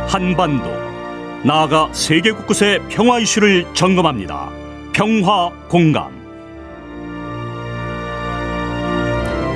한반도, 나아가 세계 곳곳의 평화 이슈를 점검합니다. 평화 공감.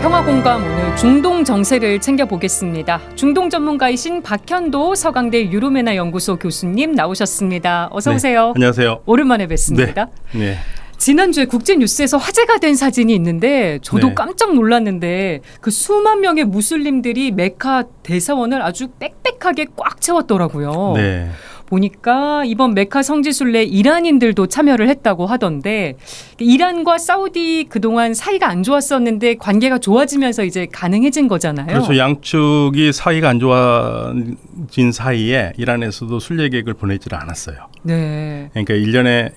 평화 공감, 오늘 중동 정세를 챙겨보겠습니다. 중동 전문가이신 박현도 서강대 유로메나 연구소 교수님 나오셨습니다. 어서 오세요. 네, 안녕하세요. 오랜만에 뵙습니다. 네. 지난주에 국제뉴스에서 화제가 된 사진이 있는데 저도 깜짝 놀랐는데 그 수만 명의 무슬림들이 메카 대사원을 아주 빽빽하게 꽉 채웠더라고요. 네. 보니까 이번 메카 성지순례 이란인들도 참여를 했다고 하던데, 이란과 사우디 그동안 사이가 안 좋았었는데 관계가 좋아지면서 이제 가능해진 거잖아요. 그렇죠. 양측이 사이가 안 좋아진 사이에 이란에서도 순례 계획을 보내질 않았어요. 네. 그러니까 1년에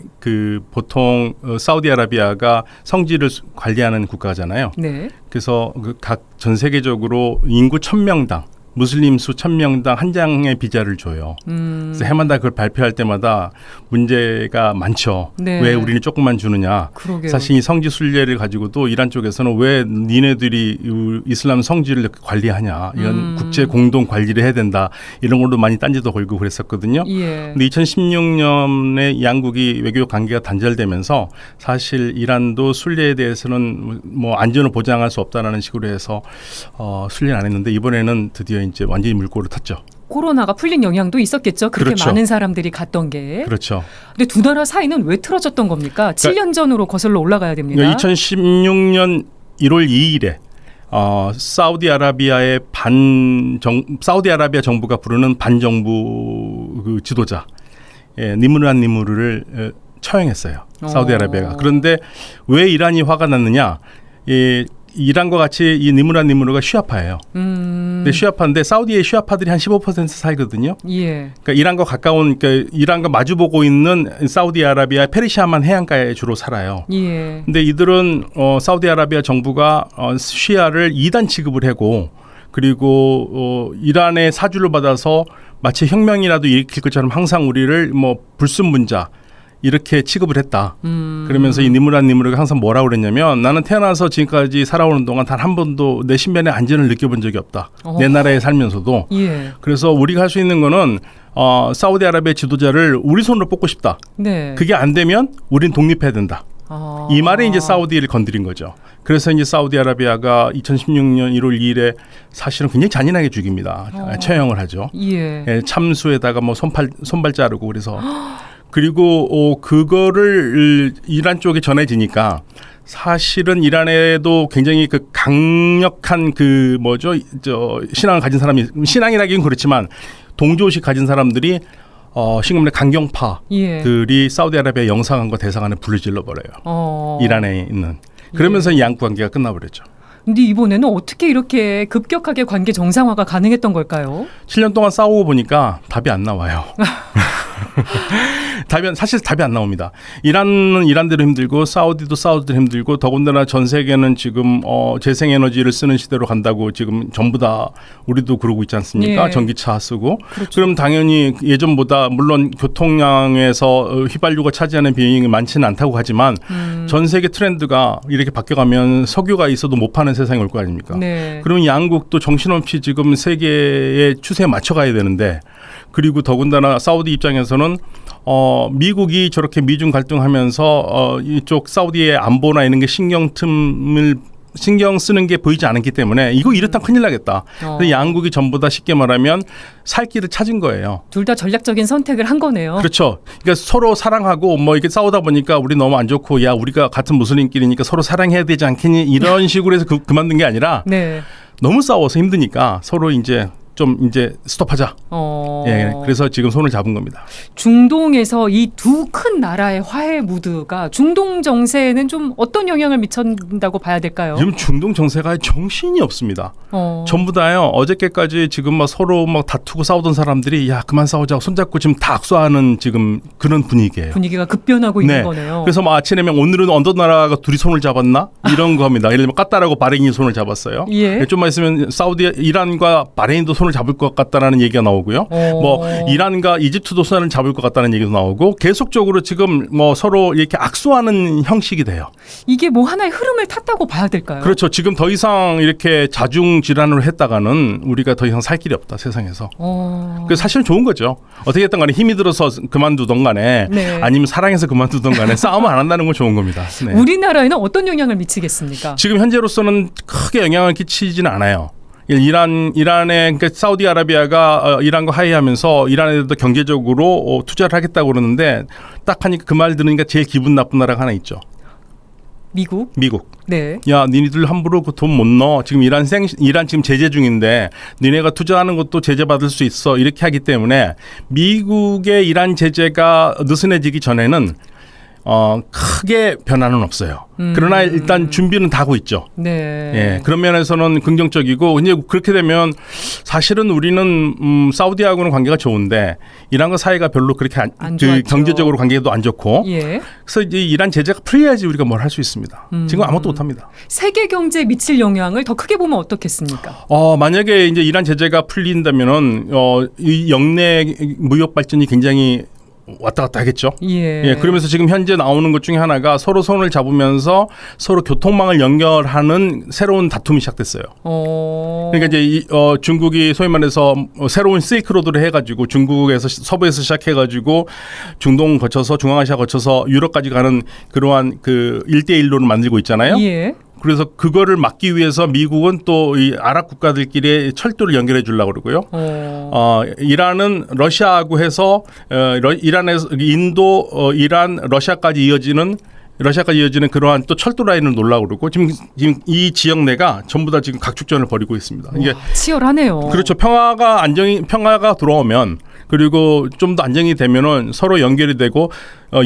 보통 사우디아라비아가 성지를 관리하는 국가잖아요. 네. 그래서 각 전 세계적으로 인구 1000명당 무슬림 수 1000명당 한 장의 비자를 줘요. 그래서 해마다 그걸 발표할 때마다 문제가 많죠. 네. 왜 우리는 조금만 주느냐. 그러게요. 사실 이 성지 순례를 가지고도 이란 쪽에서는 왜 니네들이 이슬람 성지를 관리하냐. 이건 국제 공동 관리를 해야 된다. 이런 걸로 많이 딴지도 걸고 그랬었거든요. 예. 근데 2016년에 양국이 외교 관계가 단절되면서 사실 이란도 순례에 대해서는 뭐 안전을 보장할 수 없다라는 식으로 해서 순례를 안 했는데, 이번에는 드디어 이제 완전히 물꼬를 탔죠. 코로나가 풀린 영향도 있었겠죠. 그렇게 그렇죠. 많은 사람들이 갔던 게. 그렇죠. 근데 두 나라 사이는 왜 틀어졌던 겁니까? 7년 전으로 거슬러 올라가야 됩니다. 2016년 1월 2일에 사우디아라비아 정부가 부르는 반정부 그 지도자 니무르한 니무르를 처형했어요. 사우디아라비아가. 그런데 왜 이란이 화가 났느냐? 이란과 같이 이 니무르한 니무르가 쉬아파예요. 근데 쉬아파인데 사우디의 쉬아파들이 한 15% 살거든요. 예. 그러니까 이란과 가까운, 그러니까 이란과 마주보고 있는 사우디아라비아 페르시아만 해안가에 주로 살아요. 예. 근데 이들은 사우디아라비아 정부가 시아를 2단 취급을 하고, 그리고 이란의 사주를 받아서 마치 혁명이라도 일으킬 것처럼 항상 우리를 뭐 불순분자 이렇게 취급을 했다. 그러면서 이 니무르한 니무르가 항상 뭐라고 그랬냐면, 나는 태어나서 지금까지 살아오는 동안 단 한 번도 내 신변의 안전을 느껴본 적이 없다. 내 나라에 살면서도. 예. 그래서 우리가 할 수 있는 거는 사우디아라비아 지도자를 우리 손으로 뽑고 싶다. 네. 그게 안 되면 우린 독립해야 된다. 이 말에 이제 사우디를 건드린 거죠. 그래서 이제 사우디아라비아가 2016년 1월 2일에 사실은 굉장히 잔인하게 죽입니다. 처형을 하죠. 예. 참수에다가 뭐 손발 자르고 그래서. 그리고 그거를 이란 쪽에 전해지니까 사실은 이란에도 굉장히 그 강력한 신앙을 가진 사람이, 신앙이라기는 그렇지만 동조의식 가진 사람들이 신금의 강경파들이 사우디아라비아 영상과 대사관에 불을 질러버려요. 이란에 있는. 그러면서 양국 관계가 끝나버렸죠. 근데 이번에는 어떻게 이렇게 급격하게 관계 정상화가 가능했던 걸까요? 7년 동안 싸우고 보니까 답이 안 나와요. 사실 답이 안 나옵니다. 이란은 이란대로 힘들고 사우디도 사우디대로 힘들고, 더군다나 전 세계는 지금 재생에너지를 쓰는 시대로 간다고 지금 전부 다 우리도 그러고 있지 않습니까? 예. 전기차 쓰고. 그렇죠. 그럼 당연히 예전보다 물론 교통량에서 휘발유가 차지하는 비용이 많지는 않다고 하지만 전 세계 트렌드가 이렇게 바뀌어가면 석유가 있어도 못 파는 세상이 올 거 아닙니까? 네. 그러면 양국도 정신없이 지금 세계의 추세에 맞춰가야 되는데, 그리고 더군다나 사우디 입장에서는 미국이 저렇게 미중 갈등하면서 이쪽 사우디의 안보나 이런 게 신경 쓰는 게 보이지 않았기 때문에 이거 이렇다면 큰일 나겠다. 그래서 양국이 전부 다 쉽게 말하면 살 길을 찾은 거예요. 둘 다 전략적인 선택을 한 거네요. 그렇죠. 그러니까 서로 사랑하고 뭐 이렇게 싸우다 보니까 우리 너무 안 좋고, 야 우리가 같은 무슬림끼리니까 서로 사랑해야 되지 않겠니? 이런 식으로 해서 그만둔 게 아니라 네. 너무 싸워서 힘드니까 서로 이제 스톱하자. 예, 그래서 지금 손을 잡은 겁니다. 중동에서 이 두 큰 나라의 화해 무드가 중동 정세에는 좀 어떤 영향을 미친다고 봐야 될까요? 지금 중동 정세가 정신이 없습니다. 전부 다요. 어저께까지 지금 막 서로 막 다투고 싸우던 사람들이 야 그만 싸우자고 손잡고 지금 다 악수하는 지금 그런 분위기예요. 분위기가 급변하고 있는 거네요. 그래서 뭐 아침에 오늘은 어떤 나라가 둘이 손을 잡았나 이런 겁니다. 예를 들면 까따르하고 바레인이 손을 잡았어요. 예. 좀만 있으면 이란과 바레인도 손을 손을 잡을 것 같다라는 얘기가 나오고요. 뭐 이란과 이집트도 손을 잡을 것 같다는 얘기도 나오고 계속적으로 지금 뭐 서로 이렇게 악수하는 형식이 돼요. 이게 뭐 하나의 흐름을 탔다고 봐야 될까요? 그렇죠. 지금 더 이상 이렇게 자중 질환을 했다가는 우리가 더 이상 살 길이 없다 세상에서. 그 사실은 좋은 거죠. 어떻게 했든 간에 힘이 들어서 그만두던 간에 네. 아니면 사랑해서 그만두던 간에 싸움을 안 한다는 건 좋은 겁니다. 네. 우리나라에는 어떤 영향을 미치겠습니까? 지금 현재로서는 크게 영향을 끼치지는 않아요. 이란의 그러니까 사우디아라비아가 이란과 합의하면서 이란에도 경제적으로 투자를 하겠다고 그러는데 딱 하니까 그 말 들으니까 제일 기분 나쁜 나라가 하나 있죠. 미국? 네. 야, 니네들 함부로 그 돈 못 넣어. 지금 이란 지금 제재 중인데 니네가 투자하는 것도 제재 받을 수 있어. 이렇게 하기 때문에 미국의 이란 제재가 느슨해지기 전에는 크게 변화는 없어요. 그러나 일단 준비는 다 하고 있죠. 네. 예, 그런 면에서는 긍정적이고 이제 그렇게 되면 사실은 우리는 사우디하고는 관계가 좋은데 이란과 사이가 별로 그렇게 안 그 좋았죠. 경제적으로 관계도 안 좋고 예. 그래서 이제 이란 제재가 풀려야지 우리가 뭘 할 수 있습니다. 지금 아무것도 못 합니다. 세계 경제에 미칠 영향을 더 크게 보면 어떻겠습니까? 만약에 이제 이란 제재가 풀린다면은 이 영내 무역 발전이 굉장히 왔다 갔다 하겠죠. 예. 그러면서 지금 현재 나오는 것 중에 하나가 서로 손을 잡으면서 서로 교통망을 연결하는 새로운 다툼이 시작됐어요. 그러니까 이제 중국이 소위 말해서 새로운 실크로드를 해가지고 중국에서 서부에서 시작해가지고 중동 거쳐서 중앙아시아 거쳐서 유럽까지 가는 그러한 그 1대1로를 만들고 있잖아요. 예. 그래서 그거를 막기 위해서 미국은 또 이 아랍 국가들끼리 철도를 연결해 주려고 그러고요. 이란은 러시아하고 해서 이란에서 인도, 이란, 러시아까지 이어지는 그러한 또 철도 라인을 놓으려고 그러고 지금 이 지역 내가 전부 다 지금 각축전을 벌이고 있습니다. 이게 치열하네요. 그렇죠. 평화가 돌아오면 그리고 좀 더 안정이 되면은 서로 연결이 되고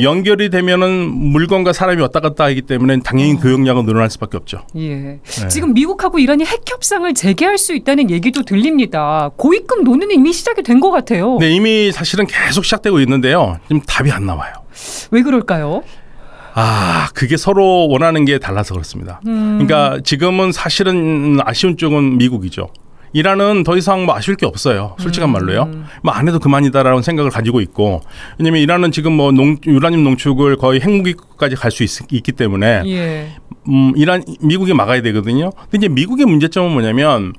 연결이 되면은 물건과 사람이 왔다 갔다 하기 때문에 당연히 교역량은 늘어날 수밖에 없죠. 예. 네. 지금 미국하고 이란이 핵 협상을 재개할 수 있다는 얘기도 들립니다. 고위급 논의는 이미 시작이 된 것 같아요. 네, 이미 사실은 계속 시작되고 있는데요. 지금 답이 안 나와요. 왜 그럴까요? 그게 서로 원하는 게 달라서 그렇습니다. 그러니까 지금은 사실은 아쉬운 쪽은 미국이죠. 이란은 더 이상 뭐 아쉬울 게 없어요. 솔직한 말로요. 뭐 안 해도 그만이다라는 생각을 가지고 있고, 왜냐하면 이란은 지금 뭐 유라늄 농축을 거의 핵무기까지 갈 수 있기 때문에 예. 미국이 막아야 되거든요. 근데 이제 미국의 문제점은 뭐냐면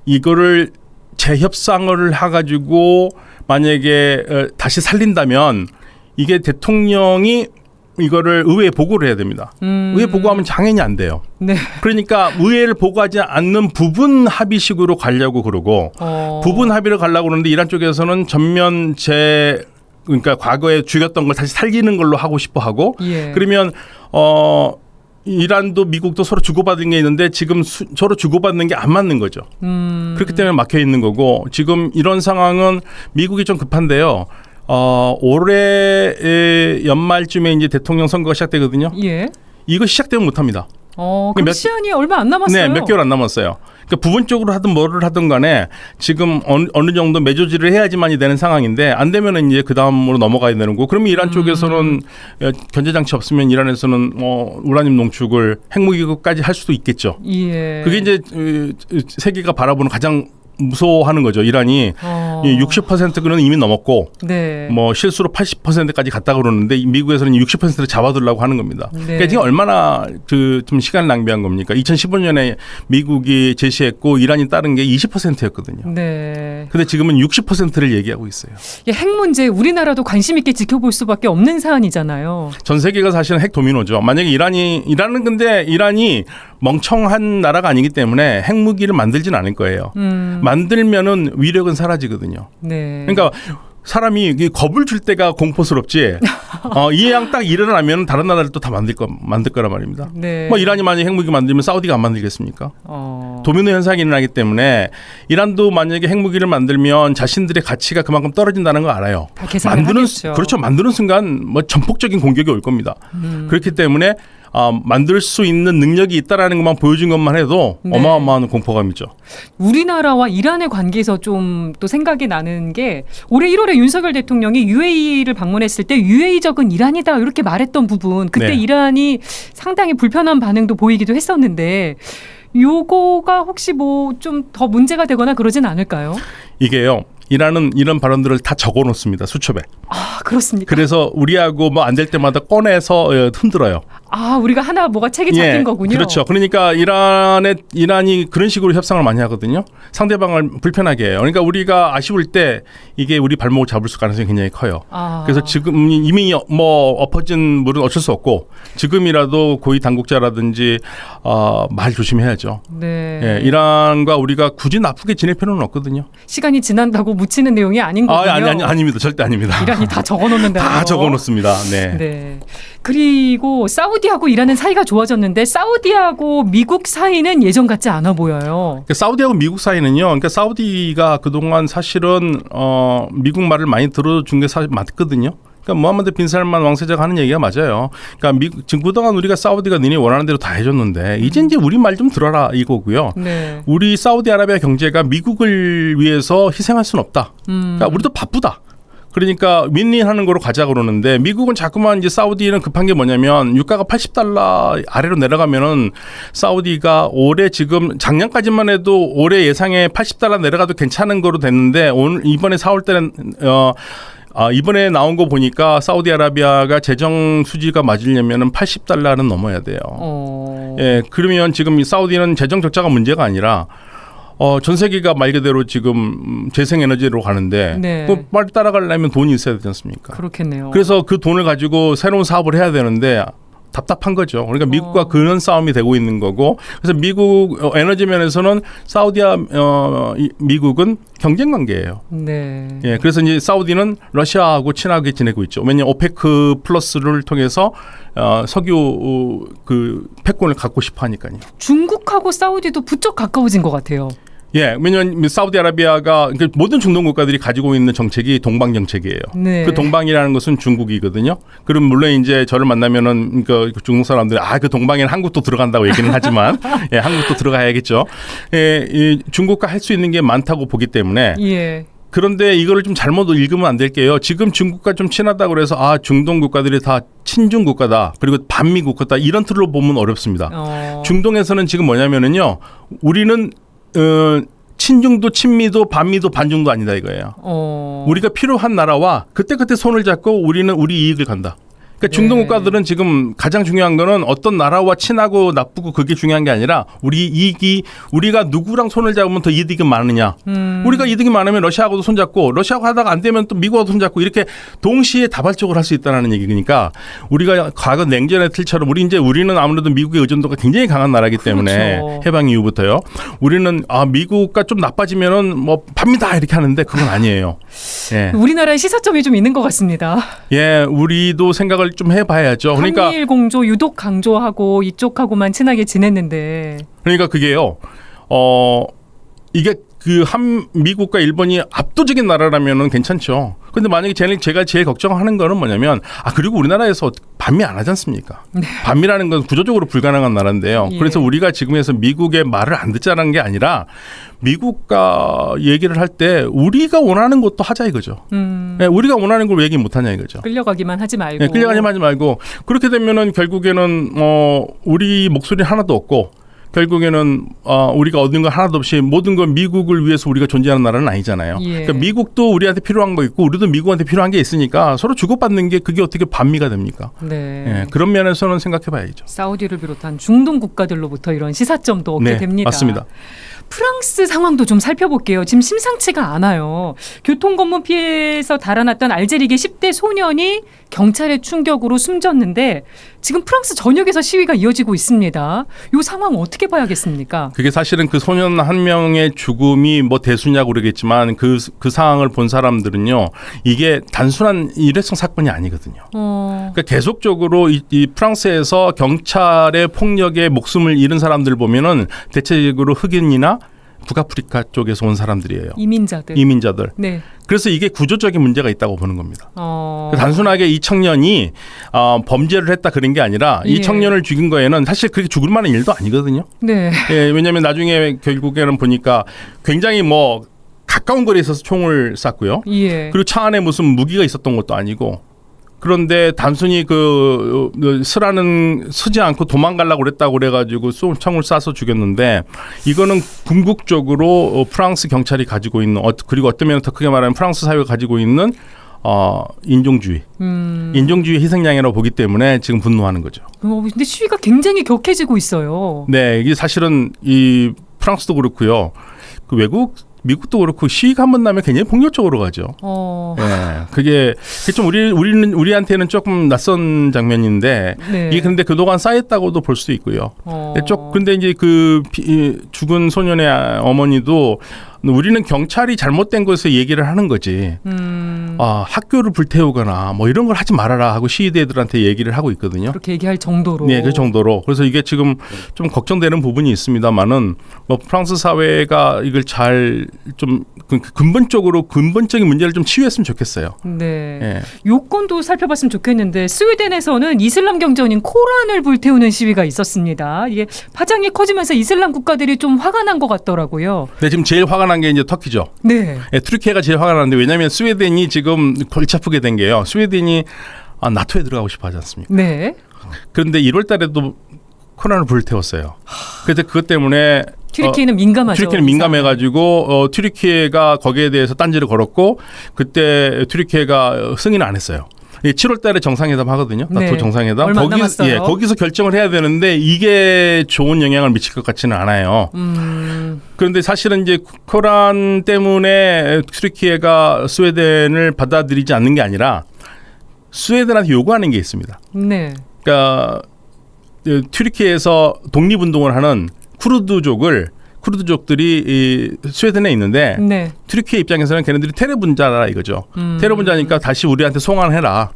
이거를 재협상을 해가지고 만약에 다시 살린다면 이게 대통령이 이거를 의회에 보고를 해야 됩니다. 의회 보고하면 당연히 안 돼요. 네. 그러니까 의회를 보고하지 않는 부분 합의식으로 가려고 그러고 부분 합의를 가려고 그러는데 이란 쪽에서는 전면 그러니까 과거에 죽였던 걸 다시 살리는 걸로 하고 싶어 하고 예. 그러면 이란도 미국도 서로 주고받은 게 있는데 지금 서로 주고받는 게 안 맞는 거죠. 그렇기 때문에 막혀 있는 거고 지금 이런 상황은 미국이 좀 급한데요. 올해 연말쯤에 이제 대통령 선거가 시작되거든요. 예. 이거 시작되면 못합니다. 그럼 시간이 얼마 안 남았어요. 네, 몇 개월 안 남았어요. 그러니까 부분적으로 하든 뭐를 하든 간에 지금 어느 정도 매조지를 해야지만이 되는 상황인데 안 되면은 이제 그 다음으로 넘어가야 되는 거. 그러면 이란 쪽에서는 견제 장치 없으면 이란에서는 우라늄 농축을 핵무기까지 할 수도 있겠죠. 예. 그게 이제 세계가 바라보는 가장 무서워하는 거죠. 이란이 60%는 이미 넘었고, 네. 뭐 실수로 80%까지 갔다 그러는데 미국에서는 60%를 잡아두려고 하는 겁니다. 네. 그러니까 이게 얼마나 좀 시간을 낭비한 겁니까? 2015년에 미국이 제시했고 이란이 따른 게 20%였거든요. 네. 근데 지금은 60%를 얘기하고 있어요. 핵 문제 우리나라도 관심 있게 지켜볼 수밖에 없는 사안이잖아요. 전 세계가 사실은 핵 도미노죠. 만약에 이란은 근데 이란이 멍청한 나라가 아니기 때문에 핵무기를 만들지는 않을 거예요. 만들면은 위력은 사라지거든요. 네. 그러니까 사람이 겁을 줄 때가 공포스럽지. 이양 딱 일어나면 다른 나라를 또 다 만들 거란 말입니다. 네. 뭐 이란이 만약 핵무기 만들면 사우디가 안 만들겠습니까? 도미노 현상이 일어나기 때문에 이란도 만약에 핵무기를 만들면 자신들의 가치가 그만큼 떨어진다는 거 알아요. 다 계산을 하겠죠. 그렇죠. 만드는 순간 뭐 전폭적인 공격이 올 겁니다. 그렇기 때문에 만들 수 있는 능력이 있다라는 것만 보여준 것만 해도 네. 어마어마한 공포감이죠. 우리나라와 이란의 관계에서 좀 또 생각이 나는 게 올해 1월에 윤석열 대통령이 UAE를 방문했을 때 UAE 적은 이란이다 이렇게 말했던 부분 그때 네. 이란이 상당히 불편한 반응도 보이기도 했었는데 요거가 혹시 뭐 좀 더 문제가 되거나 그러진 않을까요? 이게요. 이런 발언들을 다 적어놓습니다. 수첩에. 아, 그렇습니까? 그래서 우리하고 뭐 안 될 때마다 꺼내서 흔들어요. 아, 우리가 하나 뭐가 책이 잡힌 거군요. 그렇죠. 그러니까 이란이 그런 식으로 협상을 많이 하거든요. 상대방을 불편하게 해요. 그러니까 우리가 아쉬울 때 이게 우리 발목을 잡을 가능성이 굉장히 커요. 아. 그래서 지금 이미 뭐 엎어진 물은 어쩔 수 없고 지금이라도 고위 당국자라든지 말 조심해야죠. 네. 예, 이란과 우리가 굳이 나쁘게 지낼 필요는 없거든요. 시간이 지난다고 묻히는 내용이 아닌 거군요. 아닙니다. 절대 아닙니다. 이란이 다 적어놓는다. 다 적어놓습니다. 네. 네. 그리고 사우디하고 이란은 사이가 좋아졌는데 사우디하고 미국 사이는 예전 같지 않아 보여요. 그러니까 사우디하고 미국 사이는요. 그러니까 사우디가 그동안 사실은 미국 말을 많이 들어준 게 사실 맞거든요. 그러니까 무함마드 빈 살만 왕세자가 하는 얘기가 맞아요. 그러니까 지금 그동안 우리가 사우디가 너네 원하는 대로 다 해줬는데 이제 우리 말 좀 들어라 이거고요. 네. 우리 사우디아라비아 경제가 미국을 위해서 희생할 수는 없다. 그러니까 우리도 바쁘다. 그러니까 윈윈하는 거로 가자 그러는데 미국은 자꾸만 이제 사우디는 급한 게 뭐냐면 유가가 $80 아래로 내려가면은 사우디가 올해 지금 작년까지만 해도 올해 예상에 $80 내려가도 괜찮은 거로 됐는데 이번에 4월 때는 이번에 나온 거 보니까 사우디아라비아가 재정 수지가 맞으려면은 $80는 넘어야 돼요. 예, 그러면 지금 사우디는 재정 적자가 문제가 아니라 전 세계가 말 그대로 지금 재생에너지로 가는데 네. 빨리 따라가려면 돈이 있어야 되지 않습니까? 그렇겠네요. 그래서 그 돈을 가지고 새로운 사업을 해야 되는데 답답한 거죠. 그러니까 미국과 그런 싸움이 되고 있는 거고 그래서 미국 에너지 면에서는 미국은 경쟁 관계예요. 네. 예, 그래서 이제 사우디는 러시아하고 친하게 지내고 있죠. 왜냐하면 오페크 플러스를 통해서 석유 그 패권을 갖고 싶어 하니까요. 중국하고 사우디도 부쩍 가까워진 것 같아요. 예, 왜냐하면 사우디아라비아가 모든 중동 국가들이 가지고 있는 정책이 동방 정책이에요. 네. 그 동방이라는 것은 중국이거든요. 그럼 물론 이제 저를 만나면은 그 중동 사람들이 그 동방에는 한국도 들어간다고 얘기는 하지만 예, 한국도 들어가야겠죠. 예, 이 중국과 할 수 있는 게 많다고 보기 때문에. 예. 그런데 이거를 좀 잘못 읽으면 안 될게요. 지금 중국과 좀 친하다고 그래서 중동 국가들이 다 친중 국가다. 그리고 반미 국가다. 이런 틀로 보면 어렵습니다. 중동에서는 지금 뭐냐면은요. 우리는 친중도 친미도 반미도 반중도 아니다 이거예요. 우리가 필요한 나라와 그때그때 손을 잡고 우리는 우리 이익을 간다. 그러니까 중동 국가들은 지금 가장 중요한 거는 어떤 나라와 친하고 나쁘고 그게 중요한 게 아니라 우리 이익이 우리가 누구랑 손을 잡으면 더 이득이 많으냐. 우리가 이득이 많으면 러시아하고도 손잡고 러시아하고 하다가 안 되면 또 미국하고도 손잡고 이렇게 동시에 다발적으로 할 수 있다는 얘기니까 우리가 과거 냉전의 틀처럼 우리는 아무래도 미국의 의존도가 굉장히 강한 나라이기 때문에 그렇죠. 해방 이후부터요. 우리는 미국과 좀 나빠지면은 뭐 팝니다 이렇게 하는데 그건 아니에요. 예. 우리나라의 시사점이 좀 있는 것 같습니다. 예, 우리도 생각을 좀 해봐야죠. 그러니까 한미일 공조 유독 강조하고 이쪽하고만 친하게 지냈는데. 그러니까 그게요. 이게 미국과 일본이 압도적인 나라라면은 괜찮죠. 근데 만약에 제가 제일 걱정하는 거는 뭐냐면 그리고 우리나라에서 반미 안 하지 않습니까? 네. 반미라는 건 구조적으로 불가능한 나라인데요. 예. 그래서 우리가 지금에서 미국의 말을 안 듣자는 게 아니라 미국과 얘기를 할 때 우리가 원하는 것도 하자 이거죠. 네, 우리가 원하는 걸 왜 얘기 못 하냐 이거죠. 끌려가기만 하지 말고. 네, 끌려가기만 하지 말고 그렇게 되면은 결국에는 우리 목소리 하나도 없고 결국에는 우리가 얻는 거 하나도 없이 모든 건 미국을 위해서 우리가 존재하는 나라는 아니잖아요. 예. 그러니까 미국도 우리한테 필요한 거 있고 우리도 미국한테 필요한 게 있으니까 서로 주고받는 게 그게 어떻게 반미가 됩니까? 네. 예, 그런 면에서는 생각해봐야죠. 사우디를 비롯한 중동 국가들로부터 이런 시사점도 얻게 네, 됩니다. 맞습니다. 프랑스 상황도 좀 살펴볼게요. 지금 심상치가 않아요. 교통검문 피해에서 달아났던 알제리계 10대 소년이 경찰의 충격으로 숨졌는데 지금 프랑스 전역에서 시위가 이어지고 있습니다. 이 상황 어떻게 봐야겠습니까? 그게 사실은 그 소년 한 명의 죽음이 뭐 대수냐고 그러겠지만 그 상황을 본 사람들은요. 이게 단순한 일회성 사건이 아니거든요. 그러니까 계속적으로 이 프랑스에서 경찰의 폭력에 목숨을 잃은 사람들 보면은 대체적으로 흑인이나 북아프리카 쪽에서 온 사람들이에요. 이민자들. 네. 그래서 이게 구조적인 문제가 있다고 보는 겁니다. 단순하게 이 청년이 범죄를 했다 그런 게 아니라 이 청년을 죽인 거에는 사실 그렇게 죽을 만한 일도 아니거든요. 네. 예, 왜냐하면 나중에 결국에는 보니까 굉장히 가까운 거리에 있어서 총을 쐈고요. 예. 그리고 차 안에 무슨 무기가 있었던 것도 아니고 그런데 단순히 쓰지 않고 도망가려고 그랬다고 그래가지고 총을 쏴서 죽였는데 이거는 궁극적으로 프랑스 경찰이 가지고 있는 그리고 어떤 면에서 더 크게 말하면 프랑스 사회가 가지고 있는 인종주의 희생양이라고 보기 때문에 지금 분노하는 거죠. 근데 시위가 굉장히 격해지고 있어요. 네, 이게 사실은 이 프랑스도 그렇고요. 그 미국도 그렇고 시위가 한 번 나면 굉장히 폭력적으로 가죠. 네, 그게 좀 우리한테는 조금 낯선 장면인데 네. 이게 근데 그동안 쌓였다고도 볼 수 있고요. 근데 이제 죽은 소년의 어머니도 우리는 경찰이 잘못된 것을 얘기를 하는 거지. 학교를 불태우거나 뭐 이런 걸 하지 말아라 하고 시위대들한테 얘기를 하고 있거든요. 그렇게 얘기할 정도로. 네, 그 정도로. 그래서 이게 지금 좀 걱정되는 부분이 있습니다만은 뭐 프랑스 사회가 이걸 잘 좀 근본적인 문제를 좀 치유했으면 좋겠어요. 네. 네. 요건도 살펴봤으면 좋겠는데 스웨덴에서는 이슬람 경전인 코란을 불태우는 시위가 있었습니다. 이게 파장이 커지면서 이슬람 국가들이 좀 화가 난 것 같더라고요. 네, 지금 제일 화가 난 게 이제 터키죠. 네. 네, 트르키예가 제일 화가 나는데 왜냐하면 스웨덴이 지금 골치 아프게 된 게요. 스웨덴이 나토에 들어가고 싶어 하지 않습니까? 네. 그런데 1월 달에도 코란을 불태웠어요. 그래서 그것 때문에 튀르키예는 민감하죠. 튀르키예는 민감해가지고 튀르키예가 거기에 대해서 딴지를 걸었고 그때 튀르키예가 승인을 안 했어요. 7월 달에 정상회담 하거든요. 나토 네. 정상회담. 얼마 안 남았어요. 거기서 결정을 해야 되는데 이게 좋은 영향을 미칠 것 같지는 않아요. 그런데 사실은 이제 코란 때문에 튀르키예가 스웨덴을 받아들이지 않는 게 아니라 스웨덴한테 요구하는 게 있습니다. 네. 그러니까 튀르키예에서 독립운동을 하는 쿠르드족들이 이 스웨덴에 있는데 네. 튀르키예 입장에서는 걔네들이 테러 분자라 이거죠. 테러 분자니까 다시 우리한테 송환해라.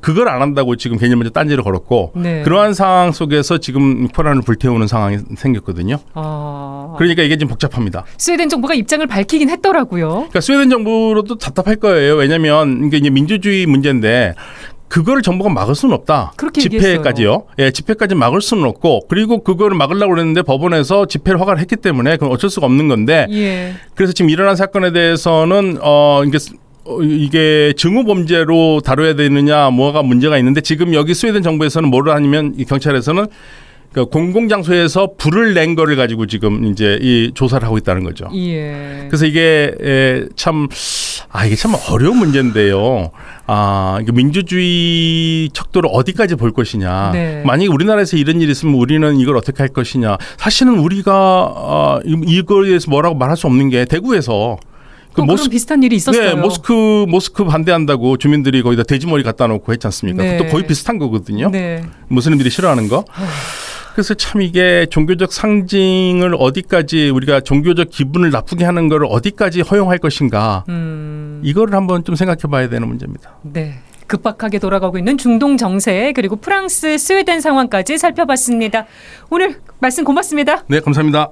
그걸 안 한다고 지금 개념 먼저 딴지를 걸었고 네. 그러한 상황 속에서 지금 코란을 불태우는 상황이 생겼거든요. 그러니까 이게 좀 복잡합니다. 스웨덴 정부가 입장을 밝히긴 했더라고요. 그러니까 스웨덴 정부로도 답답할 거예요. 왜냐하면 이게 이제 민주주의 문제인데 그거를 정부가 막을 수는 없다. 그렇게 집회까지요. 예, 집회까지 막을 수는 없고 그리고 그거를 막으려고 그랬는데 법원에서 집회를 허가를 했기 때문에 그건 어쩔 수가 없는 건데 예. 그래서 지금 일어난 사건에 대해서는 이게 증오 범죄로 다뤄야 되느냐 뭐가 문제가 있는데 지금 여기 스웨덴 정부에서는 뭐를 하냐면 이 경찰에서는 그 공공장소에서 불을 낸 거를 가지고 지금 이제 이 조사를 하고 있다는 거죠. 예. 그래서 이게 참 어려운 문제인데요. 이게 민주주의 척도를 어디까지 볼 것이냐. 네. 만약에 우리나라에서 이런 일이 있으면 우리는 이걸 어떻게 할 것이냐. 사실은 우리가 이거에 대해서 뭐라고 말할 수 없는 게 대구에서 그런 비슷한 일이 있었어요. 네, 모스크 반대한다고 주민들이 거기다 돼지머리 갖다 놓고 했지 않습니까? 네. 그것도 거의 비슷한 거거든요. 네. 무슬림들이 싫어하는 거. 그래서 참 이게 종교적 상징을 어디까지 우리가 종교적 기분을 나쁘게 하는 걸 어디까지 허용할 것인가. 이거를 한번 좀 생각해 봐야 되는 문제입니다. 네. 급박하게 돌아가고 있는 중동 정세 그리고 프랑스, 스웨덴 상황까지 살펴봤습니다. 오늘 말씀 고맙습니다. 네, 감사합니다.